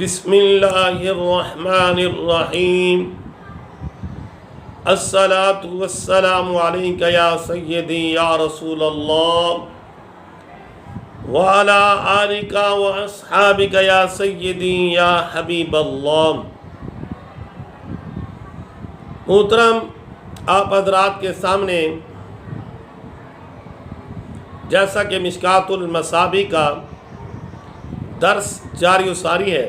بسم اللہ الرحمن الرحیم الصلاۃ والسلام علیک یا سیدی یا رسول اللہ وعلی آلک واصحابک یا سیدی یا حبیب اللہ۔ محترم، آپ حضرات کے سامنے جیسا کہ مشکات المصابیح کا درس جاری و ساری ہے،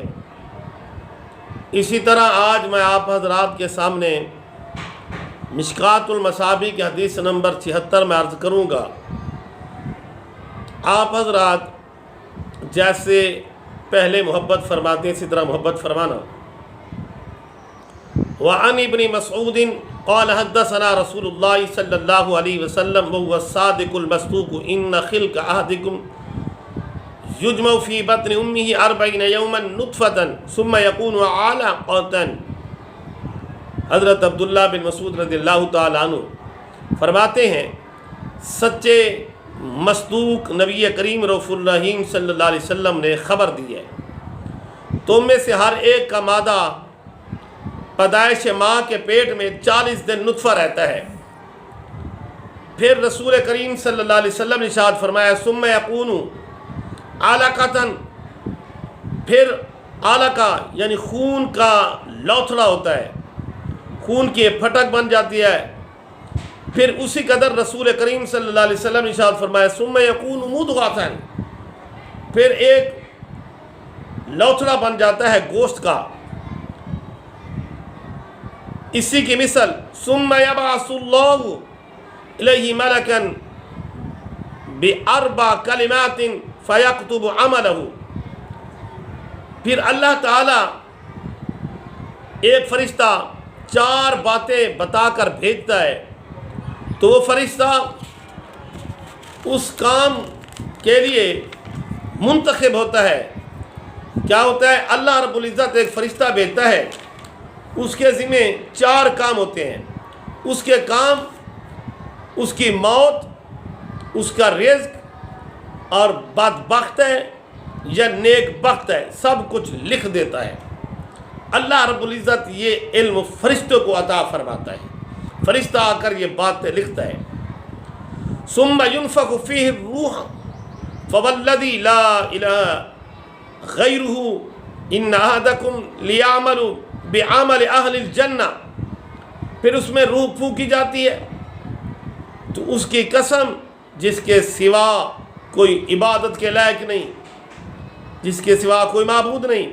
اسی طرح آج میں آپ حضرات کے سامنے مشکات المصابیح کی حدیث نمبر 76 میں عرض کروں گا۔ آپ حضرات جیسے پہلے محبت فرماتے ہیں اسی طرح محبت فرمانا۔ وعن ابن مسعود قال حدثنا رسول اللہ صلی اللہ علیہ وسلم وهو الصادق المصدوق ان خلق احدکم یجمع فی بطن امہ 40 یوما نطفة ثم یکون علقة۔ حضرت عبداللہ بن مسعود رضی اللہ تعالی عنہ فرماتے ہیں، سچے مصدوق نبی کریم رؤوف الرحیم صلی اللہ علیہ وسلم نے خبر دی ہے، تم میں سے ہر ایک کا مادہ پیدائش ماں کے پیٹ میں 40 دن نطفہ رہتا ہے۔ پھر رسول کریم صلی اللہ علیہ وسلم نے ارشاد فرمایا ثم یکون علقۃ، پھر علقہ یعنی خون کا لوتھڑا ہوتا ہے، خون کی پھٹک بن جاتی ہے۔ پھر اسی قدر رسول کریم صلی اللہ علیہ وسلم نے ارشاد فرمایا ثم یکون مضغۃ، پھر ایک لوتھڑا بن جاتا ہے گوشت کا۔ اسی کی مثل ثم یبعث اللہ الیہ ملکا باربع کلمات فیکتب عملہ، پھر اللہ تعالی ایک فرشتہ 4 باتیں بتا کر بھیجتا ہے، تو وہ فرشتہ اس کام کے لیے منتخب ہوتا ہے۔ کیا ہوتا ہے؟ اللہ رب العزت ایک فرشتہ بھیجتا ہے، اس کے ذمہ 4 کام ہوتے ہیں۔ اس کے کام، اس کی موت، اس کا رزق، اور بدبخت ہے یا نیک بخت ہے، سب کچھ لکھ دیتا ہے۔ اللہ رب العزت یہ علم فرشتوں کو عطا فرماتا ہے، فرشتہ آ کر یہ باتیں لکھتا ہے۔ ثم ينفخ فیہ الروح فوالذی لا الہ غیرہ ان احدکم لیعمل بعمل اہل الجنہ، پھر اس میں روح پھونکی جاتی ہے، تو اس کی قسم جس کے سوا کوئی عبادت کے لائق نہیں، جس کے سوا کوئی معبود نہیں،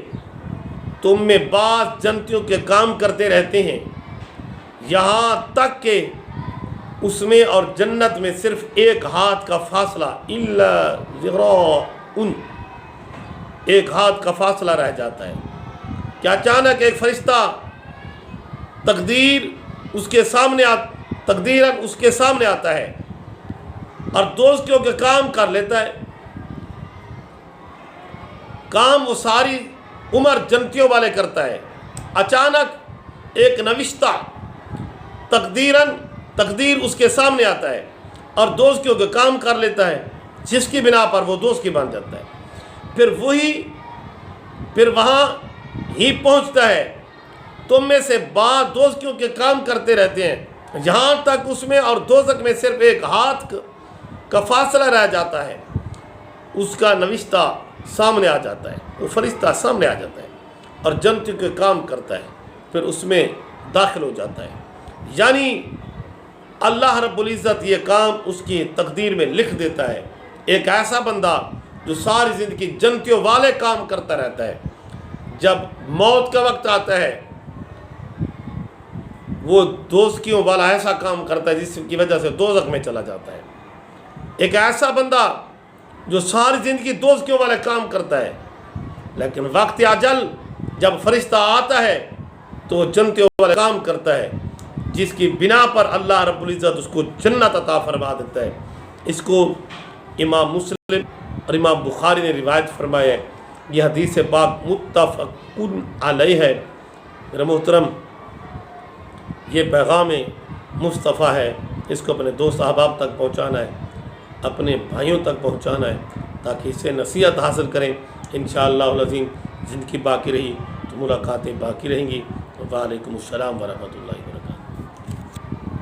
تم میں بعض جنتیوں کے کام کرتے رہتے ہیں یہاں تک کہ اس میں اور جنت میں صرف 1 ہاتھ کا فاصلہ، الا ذراع، ایک ہاتھ کا فاصلہ رہ جاتا ہے کہ اچانک ایک فرشتہ تقدیراً اس کے سامنے آتا ہے اور دوستوں کے کام کر لیتا ہے۔ کام وہ ساری عمر جنتیوں والے کرتا ہے، اچانک ایک نوشتہ تقدیر اس کے سامنے آتا ہے اور دوستوں کے کام کر لیتا ہے، جس کی بنا پر وہ دوست کی بن جاتا ہے۔ پھر وہاں ہی پہنچتا ہے، تم میں سے بعض دوستوں کے کام کرتے رہتے ہیں یہاں تک اس میں اور دوزخ میں صرف 1 ہاتھ کا فاصلہ رہ جاتا ہے، اس کا نوشتہ سامنے آ جاتا ہے، وہ فرشتہ سامنے آ جاتا ہے اور جنتیوں کے کام کرتا ہے، پھر اس میں داخل ہو جاتا ہے۔ یعنی اللہ رب العزت یہ کام اس کی تقدیر میں لکھ دیتا ہے۔ ایک ایسا بندہ جو ساری زندگی جنتیوں والے کام کرتا رہتا ہے، جب موت کا وقت آتا ہے وہ دوزخیوں والا ایسا کام کرتا ہے جس کی وجہ سے دوزخ میں چلا جاتا ہے۔ ایک ایسا بندہ جو ساری زندگی دوزخیوں والے کام کرتا ہے، لیکن وقت اجل جب فرشتہ آتا ہے تو وہ جنتیوں والے کام کرتا ہے، جس کی بنا پر اللہ رب العزت اس کو جنت عطا فرما دیتا ہے۔ اس کو امام مسلم اور امام بخاری نے روایت فرمایا ہے، یہ حدیث پاک متفق علیہ ہے۔ میرا محترم، یہ پیغام مصطفیٰ ہے، اس کو اپنے دوست احباب تک پہنچانا ہے، اپنے بھائیوں تک پہنچانا ہے، تاکہ اس سے نصیحت حاصل کریں۔ انشاءاللہ العظیم زندگی باقی رہی تو ملاقاتیں باقی رہیں گی۔ وعلیکم السلام ورحمۃ اللہ وبرکاتہ۔